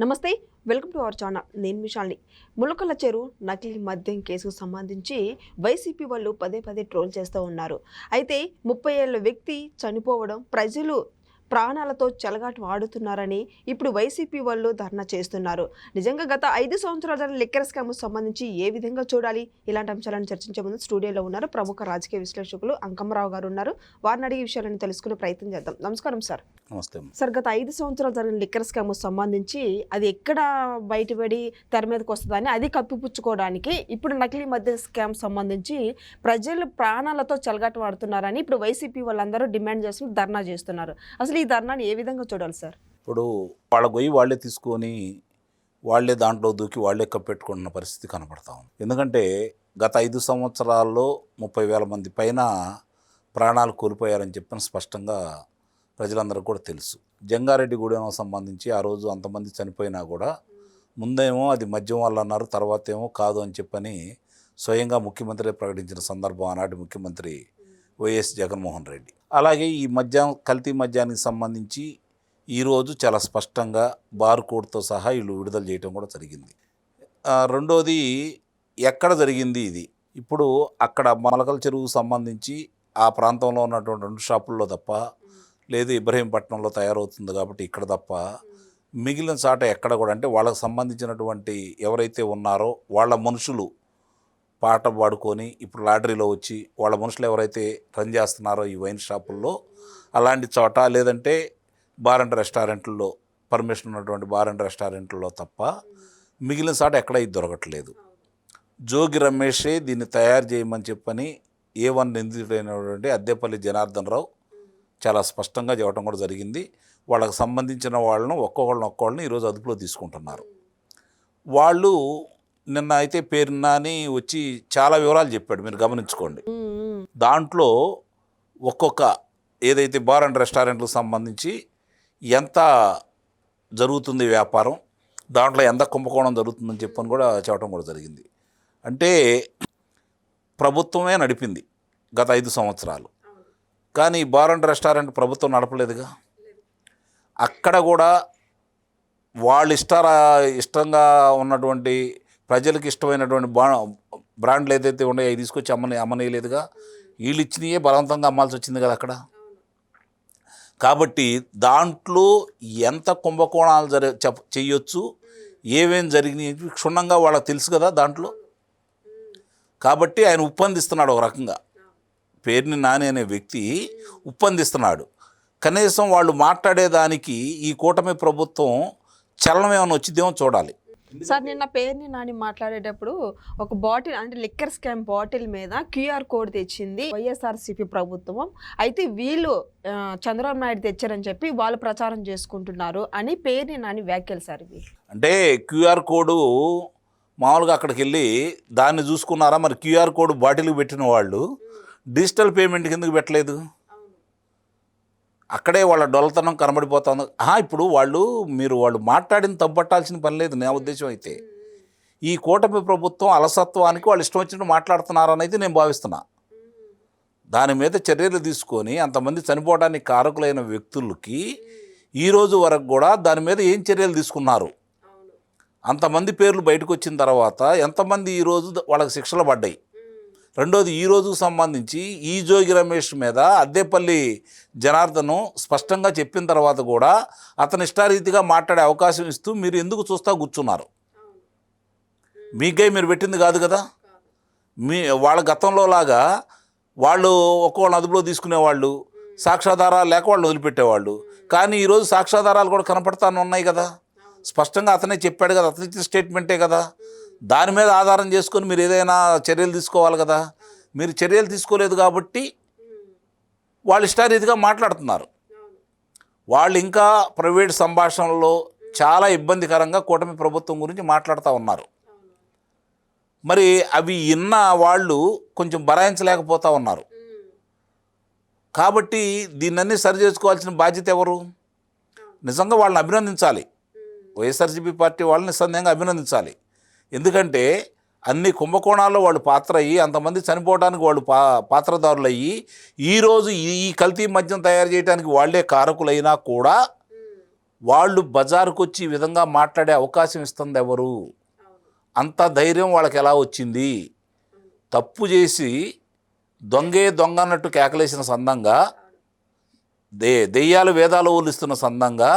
నమస్తే, welcome to our channel. నేను మిషాల్ని. ములకల చెరువు నకిలీ మద్యం కేసుకు సంబంధించి వైసీపీ వాళ్ళు పదే పదే ట్రోల్ చేస్తూ ఉన్నారు. అయితే 30 ఏళ్ల వ్యక్తి చనిపోవడం, ప్రజలు ప్రాణాలతో చెలగాటు ఆడుతున్నారని ఇప్పుడు వైసీపీ వాళ్ళు ధర్నా చేస్తున్నారు. నిజంగా గత 5 సంవత్సరాల లిక్కర్ స్కామ్కు సంబంధించి ఏ విధంగా చూడాలి, ఇలాంటి అంశాలను చర్చించే ముందు స్టూడియోలో ఉన్నారు ప్రముఖ రాజకీయ విశ్లేషకులు అంకమ్మరావు గారు ఉన్నారు. వారిని అడిగే విషయాలను తెలుసుకునే ప్రయత్నం చేద్దాం. నమస్కారం సార్. నమస్తే సార్, గత 5 సంవత్సరాలు జరిగిన లిక్కర్ స్కామ్కు సంబంధించి అది ఎక్కడ బయటపడి తెర మీదకి వస్తుందని అది కప్పిపుచ్చుకోవడానికి ఇప్పుడు నకిలీ మద్య స్కామ్ సంబంధించి ప్రజలు ప్రాణాలతో చెలగాట వాడుతున్నారని ఇప్పుడు వైసీపీ వాళ్ళందరూ డిమాండ్ చేస్తూ ధర్నా చేస్తున్నారు. అసలు ఈ ధర్నాని ఏ విధంగా చూడాలి సార్? ఇప్పుడు వాళ్ళ గొయ్యి వాళ్ళే తీసుకొని వాళ్ళే దాంట్లో దూకి వాళ్ళే కప్పెట్టుకున్న పరిస్థితి కనపడతా ఉంది. ఎందుకంటే గత 5 సంవత్సరాల్లో 30,000 మంది పైన ప్రాణాలు కోల్పోయారని చెప్పని స్పష్టంగా ప్రజలందరికీ కూడా తెలుసు. జంగారెడ్డిగూడెం సంబంధించి ఆ రోజు అంతమంది చనిపోయినా కూడా ముందేమో అది మద్యం వల్ల అన్నారు, తర్వాత ఏమో కాదు అని చెప్పని స్వయంగా ముఖ్యమంత్రి ప్రకటించిన సందర్భం ఆనాటి ముఖ్యమంత్రి వైఎస్ జగన్మోహన్ రెడ్డి. అలాగే ఈ కల్తీ మద్యానికి సంబంధించి ఈరోజు చాలా స్పష్టంగా బార్ కోడ్తో సహా వీళ్ళు విడుదల చేయడం కూడా జరిగింది. రెండోది ఎక్కడ జరిగింది ఇది? ఇప్పుడు అక్కడ మొలకల చెరువు సంబంధించి ఆ ప్రాంతంలో ఉన్నటువంటి 2 షాపుల్లో తప్ప, లేదు ఇబ్రహీంపట్నంలో తయారవుతుంది కాబట్టి ఇక్కడ తప్ప, మిగిలిన చాట ఎక్కడ కూడా, అంటే వాళ్ళకు సంబంధించినటువంటి ఎవరైతే ఉన్నారో వాళ్ళ మనుషులు పాట పాడుకొని ఇప్పుడు లాటరీలో వచ్చి వాళ్ళ మనుషులు ఎవరైతే రన్ చేస్తున్నారో ఈ వైన్ షాపుల్లో అలాంటి చోట, లేదంటే బార్ అండ్ రెస్టారెంట్లలో పర్మిషన్ ఉన్నటువంటి బార్ అండ్ రెస్టారెంట్లలో తప్ప మిగిలిన చాట ఎక్కడ ఇది దొరకట్లేదు. జోగి రమేషే దీన్ని తయారు చేయమని చెప్పని A1 నిందితుడైనటువంటి అద్దేపల్లి జనార్దన్ రావు చాలా స్పష్టంగా చెప్పడం కూడా జరిగింది. వాళ్ళకి సంబంధించిన వాళ్ళను ఒక్కొక్కళ్ళని ఈరోజు అదుపులో తీసుకుంటున్నారు. వాళ్ళు నిన్న అయితే పేరు నాని వచ్చి చాలా వివరాలు చెప్పాడు, మీరు గమనించుకోండి. దాంట్లో ఒక్కొక్క ఏదైతే బార్ అండ్ రెస్టారెంట్లకు సంబంధించి ఎంత జరుగుతుంది వ్యాపారం, దాంట్లో ఎంత కుంభకోణం జరుగుతుందని చెప్పని కూడా చెప్పడం కూడా జరిగింది. అంటే ప్రభుత్వమే నడిపింది గత 5 సంవత్సరాలు, కానీ బార్ అండ్ రెస్టారెంట్ ప్రభుత్వం నడపలేదుగా. అక్కడ కూడా వాళ్ళు ఇష్టంగా ఉన్నటువంటి ప్రజలకు ఇష్టమైనటువంటి బ్రాండ్లు ఏదైతే ఉన్నాయో అవి తీసుకొచ్చి అమ్మనేయలేదుగా. వీళ్ళు ఇచ్చినయే బలవంతంగా అమ్మాల్సి వచ్చింది కదా అక్కడ. కాబట్టి దాంట్లో ఎంత కుంభకోణాలు చెయ్యొచ్చు, ఏమేం జరిగినాయి క్షుణ్ణంగా వాళ్ళకి తెలుసు కదా దాంట్లో. కాబట్టి ఆయన ఉప్పందిస్తున్నాడు, ఒక రకంగా పేరుని నాని అనే వ్యక్తి ఉప్పందిస్తున్నాడు. కనీసం వాళ్ళు మాట్లాడేదానికి ఈ కూటమి ప్రభుత్వం చలనం ఏమైనా వచ్చిద్దేమో చూడాలి. సార్, నిన్న పేరుని నాని మాట్లాడేటప్పుడు ఒక బాటిల్, అంటే లిక్కర్ స్కామ్ బాటిల్ మీద QR కోడ్ తెచ్చింది వైఎస్ఆర్సీపీ ప్రభుత్వం. అయితే వీళ్ళు చంద్రబాబు నాయుడు తెచ్చారని చెప్పి వాళ్ళు ప్రచారం చేసుకుంటున్నారు అని పేరుని నాని వ్యాఖ్యలు సార్ ఇవి. అంటే QR కోడు మామూలుగా అక్కడికి వెళ్ళి దాన్ని చూసుకున్నారా? మరి QR కోడ్ బాటిల్కి పెట్టిన వాళ్ళు డిజిటల్ పేమెంట్ కిందకి పెట్టలేదు. అక్కడే వాళ్ళ డొల్లతనం కనబడిపోతుంది. ఇప్పుడు వాళ్ళు మాట్లాడిన తప్పట్టాల్సిన పని లేదు నా ఉద్దేశం. అయితే ఈ కూటమి ప్రభుత్వం అలసత్వానికి వాళ్ళు ఇష్టం వచ్చినట్టు మాట్లాడుతున్నారని అయితే నేను భావిస్తున్నా. దాని మీద చర్యలు తీసుకొని అంతమంది చనిపోవడానికి కారకులైన వ్యక్తులకి ఈరోజు వరకు కూడా దాని మీద ఏం చర్యలు తీసుకున్నారు, అంతమంది పేర్లు బయటకు వచ్చిన తర్వాత ఎంతమంది ఈరోజు వాళ్ళకి శిక్షలు పడ్డాయి. రెండోది ఈ రోజుకు సంబంధించి ఈ జోగి రమేష్ మీద అద్దేపల్లి జనార్దను స్పష్టంగా చెప్పిన తర్వాత కూడా అతని ఇష్టారీతిగా మాట్లాడే అవకాశం ఇస్తూ మీరు ఎందుకు చూస్తా కూర్చున్నారు? మీకై మీరు పెట్టింది కాదు కదా. వాళ్ళ గతంలో లాగా వాళ్ళు ఒక్కొక్కళ్ళని అదుపులో తీసుకునేవాళ్ళు, సాక్ష్యాధారాలు లేక వాళ్ళు వదిలిపెట్టేవాళ్ళు. కానీ ఈరోజు సాక్ష్యాధారాలు కూడా కనపడతానే ఉన్నాయి కదా. స్పష్టంగా అతనే చెప్పాడు కదా, అతని ఇచ్చిన స్టేట్మెంటే కదా. దాని మీద ఆధారం చేసుకొని మీరు ఏదైనా చర్యలు తీసుకోవాలి కదా. మీరు చర్యలు తీసుకోలేదు కాబట్టి వాళ్ళు ఇష్టారీతిగా మాట్లాడుతున్నారు. వాళ్ళు ఇంకా ప్రైవేట్ సంభాషణలో చాలా ఇబ్బందికరంగా కూటమి ప్రభుత్వం గురించి మాట్లాడుతూ ఉన్నారు. మరి అవి విన్న వాళ్ళు కొంచెం బరాయించలేకపోతూ ఉన్నారు. కాబట్టి దీన్నన్నీ సరి చేసుకోవాల్సిన బాధ్యత ఎవరు? నిజంగా వాళ్ళని అభినందించాలి. వైఎస్ఆర్సీపీ పార్టీ వాళ్ళని నిస్సందేహంగా అభినందించాలి. ఎందుకంటే అన్ని కుంభకోణాల్లో వాళ్ళు పాత్ర అయ్యి అంతమంది చనిపోవడానికి వాళ్ళు పాత్రదారులు అయ్యి ఈరోజు ఈ కల్తీ మద్యం తయారు చేయడానికి వాళ్ళే కారకులైనా కూడా వాళ్ళు బజారుకు వచ్చి ఈ విధంగా మాట్లాడే అవకాశం ఇస్తుంది ఎవరు? అంత ధైర్యం వాళ్ళకి ఎలా వచ్చింది? తప్పు చేసి దొంగే దొంగ అన్నట్టు కేకలేసిన సందంగా, దెయ్యాలు వేదాలు ఊలిస్తున్న సందంగా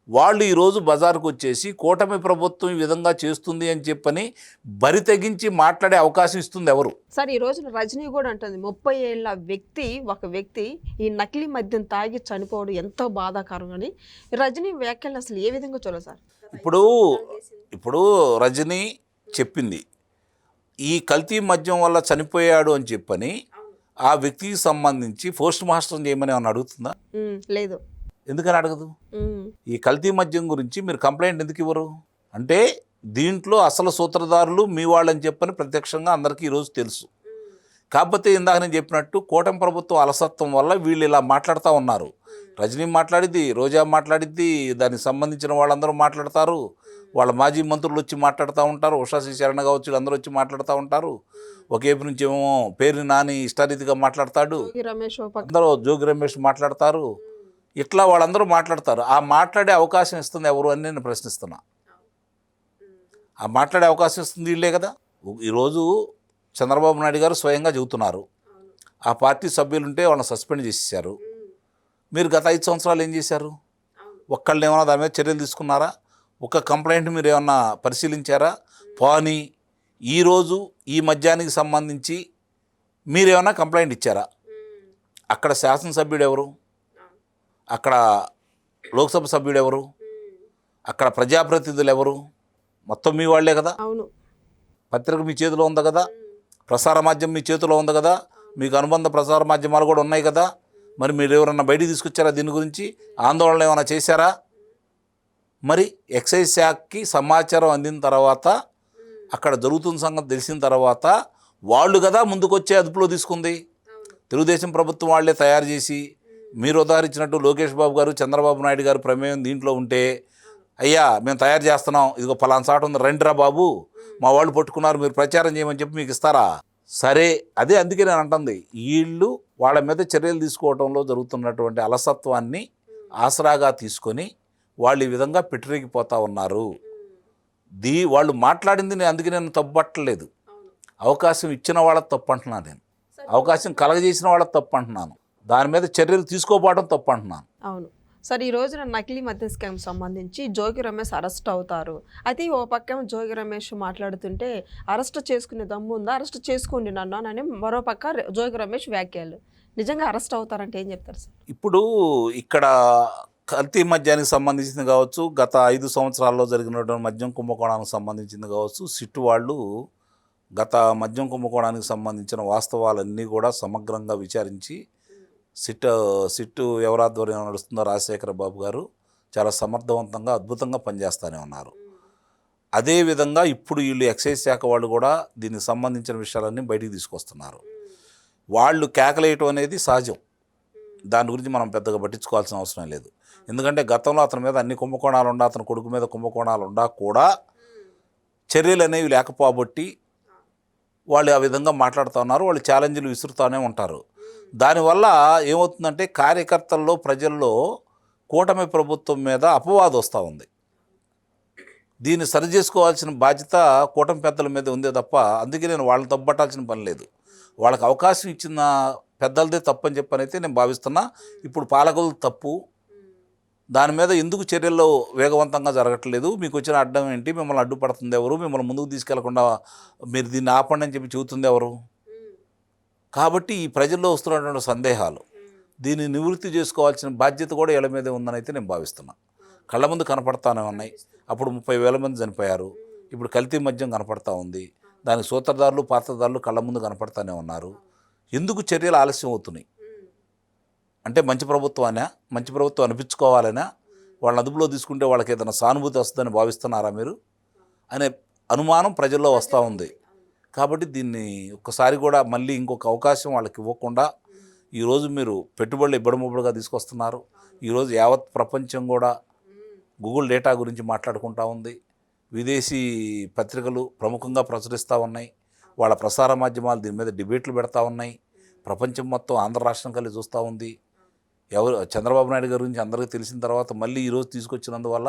వాళ్ళు ఈరోజు బజారుకు వచ్చేసి కూటమి ప్రభుత్వం ఈ విధంగా చేస్తుంది అని చెప్పని బరి తెగించి మాట్లాడే అవకాశం ఇస్తుంది ఎవరు? సార్ ఈ రోజున రజనీ కూడా అంటుంది 30 ఏళ్ళ ఒక వ్యక్తి ఈ నకిలీ మద్యం తాగి చనిపోవడం ఎంతో బాధాకరం అని. రజనీ వ్యాఖ్యలను అసలు ఏ విధంగా చూడాలి సార్? ఇప్పుడు రజనీ చెప్పింది ఈ కల్తీ మద్యం వల్ల చనిపోయాడు అని చెప్పని ఆ వ్యక్తికి సంబంధించి పోస్ట్ మాస్టర్ చేయమని ఏమన్నా అడుగుతుందా? లేదు. ఎందుకని అడగదు? ఈ కల్తీ మద్యం గురించి మీరు కంప్లైంట్ ఎందుకు ఇవ్వరు? అంటే దీంట్లో అసలు సూత్రధారులు మీ వాళ్ళని చెప్పని ప్రత్యక్షంగా అందరికీ ఈరోజు తెలుసు. కాకపోతే ఇందాక నేను చెప్పినట్టు కూటమి ప్రభుత్వం అలసత్వం వల్ల వీళ్ళు ఇలా మాట్లాడుతూ ఉన్నారు. రజనీ మాట్లాడిద్ది, రోజా మాట్లాడిద్ది, దానికి సంబంధించిన వాళ్ళందరూ మాట్లాడతారు, వాళ్ళ మాజీ మంత్రులు వచ్చి మాట్లాడుతూ ఉంటారు, ఉషాశ్రీ శరణ కావచ్చు, అందరూ వచ్చి మాట్లాడుతూ ఉంటారు. ఒకేపు నుంచి ఏమో పేరుని నాని ఇష్టారీతిగా మాట్లాడతాడు, అందరూ జోగి రమేష్ మాట్లాడతారు, ఇట్లా వాళ్ళందరూ మాట్లాడతారు. ఆ మాట్లాడే అవకాశం ఇస్తుంది ఎవరు అని నేను ప్రశ్నిస్తున్నా. ఆ మాట్లాడే అవకాశం ఇస్తుంది వీళ్ళే కదా. ఈరోజు చంద్రబాబు నాయుడు గారు స్వయంగా చెబుతున్నారు ఆ పార్టీ సభ్యులుంటే వాళ్ళని సస్పెండ్ చేసేసారు. మీరు గత 5 సంవత్సరాలు ఏం చేశారు? ఒక్కళ్ళు ఏమైనా దాని మీద చర్యలు తీసుకున్నారా? ఒక కంప్లైంట్ మీరు ఏమన్నా పరిశీలించారా? పోనీ ఈరోజు ఈ మద్యానికి సంబంధించి మీరేమన్నా కంప్లైంట్ ఇచ్చారా? అక్కడ శాసనసభ్యుడు ఎవరు? అక్కడ లోక్సభ సభ్యుడు ఎవరు? అక్కడ ప్రజాప్రతినిధులు ఎవరు? మొత్తం మీ వాళ్లే కదా. అవును. పత్రిక మీ చేతిలో ఉంది కదా, ప్రసార మాధ్యమం మీ చేతిలో ఉంది కదా, మీకు అనుబంధ ప్రసార మాధ్యమాలు కూడా ఉన్నాయి కదా. మరి మీరు ఎవరన్నా బయటికి తీసుకొచ్చారా? దీని గురించి ఆందోళన ఏమైనా చేశారా? మరి ఎక్సైజ్ శాఖకి సమాచారం అందిన తర్వాత, అక్కడ జరుగుతున్న సంగతి తెలిసిన తర్వాత వాళ్ళు కదా ముందుకొచ్చే అదుపులో తీసుకుంది. తెలుగుదేశం ప్రభుత్వం వాళ్ళే తయారు చేసి మీరు ఉదాహరించినట్టు లోకేష్ బాబు గారు, చంద్రబాబు నాయుడు గారు ప్రమేయం దీంట్లో ఉంటే, అయ్యా మేము తయారు చేస్తున్నాం, ఇదిగో పలానా చాట ఉంది, రండిరా బాబు, మా వాళ్ళు పట్టుకున్నారు, మీరు ప్రచారం చేయమని చెప్పి మీకు ఇస్తారా? సరే, అదే అందుకే నేను అంటుంది, వీళ్ళు వాళ్ళ మీద చర్యలు తీసుకోవడంలో జరుగుతున్నటువంటి అలసత్వాన్ని ఆసరాగా తీసుకొని వాళ్ళు ఈ విధంగా పెట్టిరేగిపోతూ ఉన్నారు. వాళ్ళు మాట్లాడింది నేను అందుకే నేను తప్పుపట్టలేదు. అవకాశం ఇచ్చిన వాళ్ళకి తప్పు అంటున్నాను నేను, అవకాశం కలగజేసిన వాళ్ళకి తప్పు అంటున్నాను, దాని మీద చర్యలు తీసుకోపోవడం తప్పు అంటున్నాను. అవును సార్. ఈ రోజున నకిలీ మద్యం స్కామ్ సంబంధించి జోగి రమేష్ అరెస్ట్ అవుతారు. అయితే ఓ పక్క జోగి రమేష్ మాట్లాడుతుంటే అరెస్ట్ చేసుకునే దమ్ము ఉందా, అరెస్ట్ చేసుకోండి నన్ను అని మరో పక్క జోగి రమేష్ వ్యాఖ్యలు. నిజంగా అరెస్ట్ అవుతారంటే ఏం చెప్తారు సార్? ఇప్పుడు ఇక్కడ కల్తీ మద్యానికి సంబంధించింది కావచ్చు, గత 5 సంవత్సరాల్లో జరిగినటువంటి మద్యం కుంభకోణానికి సంబంధించింది కావచ్చు, సిట్టు వాళ్ళు గత మద్యం కుంభకోణానికి సంబంధించిన వాస్తవాలన్నీ కూడా సమగ్రంగా విచారించి సిట్టు ఎవరి ఆధ్వర్యం నడుస్తుందో రాజశేఖర బాబు గారు చాలా సమర్థవంతంగా అద్భుతంగా పనిచేస్తూనే ఉన్నారు. అదేవిధంగా ఇప్పుడు వీళ్ళు ఎక్సైజ్ శాఖ వాళ్ళు కూడా దీనికి సంబంధించిన విషయాలన్నీ బయటికి తీసుకొస్తున్నారు. వాళ్ళు కేకలేయటం అనేది సహజం, దాని గురించి మనం పెద్దగా పట్టించుకోవాల్సిన అవసరం లేదు. ఎందుకంటే గతంలో అతని మీద అన్ని కుంభకోణాలు ఉండా, అతని కొడుకు మీద కుంభకోణాలు ఉండా కూడా చర్యలు అనేవి లేకపోబట్టి వాళ్ళు ఆ విధంగా మాట్లాడుతూ ఉన్నారు. వాళ్ళు ఛాలెంజ్లు విసురుతూనే ఉంటారు. దానివల్ల ఏమవుతుందంటే కార్యకర్తల్లో, ప్రజల్లో కూటమి ప్రభుత్వం మీద అపవాదం వస్తూ ఉంది. దీన్ని సరి చేసుకోవాల్సిన బాధ్యత కూటమి పెద్దల మీద ఉందే తప్ప, అందుకే నేను వాళ్ళని తప్పట్టాల్సిన పని లేదు. వాళ్ళకి అవకాశం ఇచ్చిన పెద్దలదే తప్పు అని చెప్పనైతే నేను భావిస్తున్నా. ఇప్పుడు పాలకులు తప్పు, దాని మీద ఎందుకు చర్యల్లో వేగవంతంగా జరగట్లేదు, మీకు వచ్చిన అడ్డం ఏంటి, మిమ్మల్ని అడ్డుపడుతుంది ఎవరు, మిమ్మల్ని ముందుకు తీసుకెళ్లకుండా మీరు దీన్ని ఆపండి అని చెప్పి చెబుతుంది ఎవరు? కాబట్టి ఈ ప్రజల్లో వస్తున్నటువంటి సందేహాలు, దీన్ని నివృత్తి చేసుకోవాల్సిన బాధ్యత కూడా వీళ్ళ మీదే ఉందని అయితే నేను భావిస్తున్నా. కళ్ళ ముందు కనపడతానే ఉన్నాయి. అప్పుడు 30,000 మంది చనిపోయారు, ఇప్పుడు కల్తీ మద్యం కనపడతా ఉంది, దానికి సూత్రధారులు, పాత్రధారులు కళ్ళ ముందు కనపడతానే ఉన్నారు. ఎందుకు చర్యలు ఆలస్యం అవుతున్నాయి? అంటే మంచి ప్రభుత్వం అనిపించుకోవాలనా? వాళ్ళని అదుపులో తీసుకుంటే వాళ్ళకి ఏదైనా సానుభూతి వస్తుందని భావిస్తున్నారా మీరు అనే అనుమానం ప్రజల్లో వస్తూ ఉంది. కాబట్టి దీన్ని ఒక్కసారి కూడా మళ్ళీ ఇంకొక అవకాశం వాళ్ళకి ఇవ్వకుండా ఈరోజు మీరు పెట్టుబడులు ఇబ్బడముబ్బడుగా తీసుకొస్తున్నారు. ఈరోజు యావత్ ప్రపంచం కూడా గూగుల్ డేటా గురించి మాట్లాడుకుంటూ ఉంది. విదేశీ పత్రికలు ప్రముఖంగా ప్రచురిస్తూ ఉన్నాయి. వాళ్ళ ప్రసార మాధ్యమాలు దీని మీద డిబేట్లు పెడతా ఉన్నాయి. ప్రపంచం మొత్తం ఆంధ్ర రాష్ట్రం కలిసి చూస్తూ ఉంది. చంద్రబాబు నాయుడు గారి గురించి అందరికీ తెలిసిన తర్వాత మళ్ళీ ఈరోజు తీసుకొచ్చినందువల్ల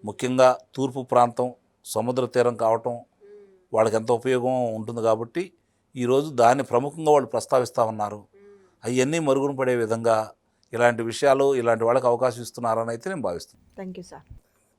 ముఖ్యంగా తూర్పు ప్రాంతం సముద్ర తీరం కావటం వాళ్ళకి ఎంతో ఉపయోగం ఉంటుంది కాబట్టి ఈరోజు దాన్ని ప్రముఖంగా వాళ్ళు ప్రస్తావిస్తూ ఉన్నారు. అవన్నీ మరుగున పడే విధంగా ఇలాంటి విషయాలు ఇలాంటి వాళ్ళకి అవకాశం ఇస్తున్నారని అయితే నేను భావిస్తున్నాను. Thank you sir.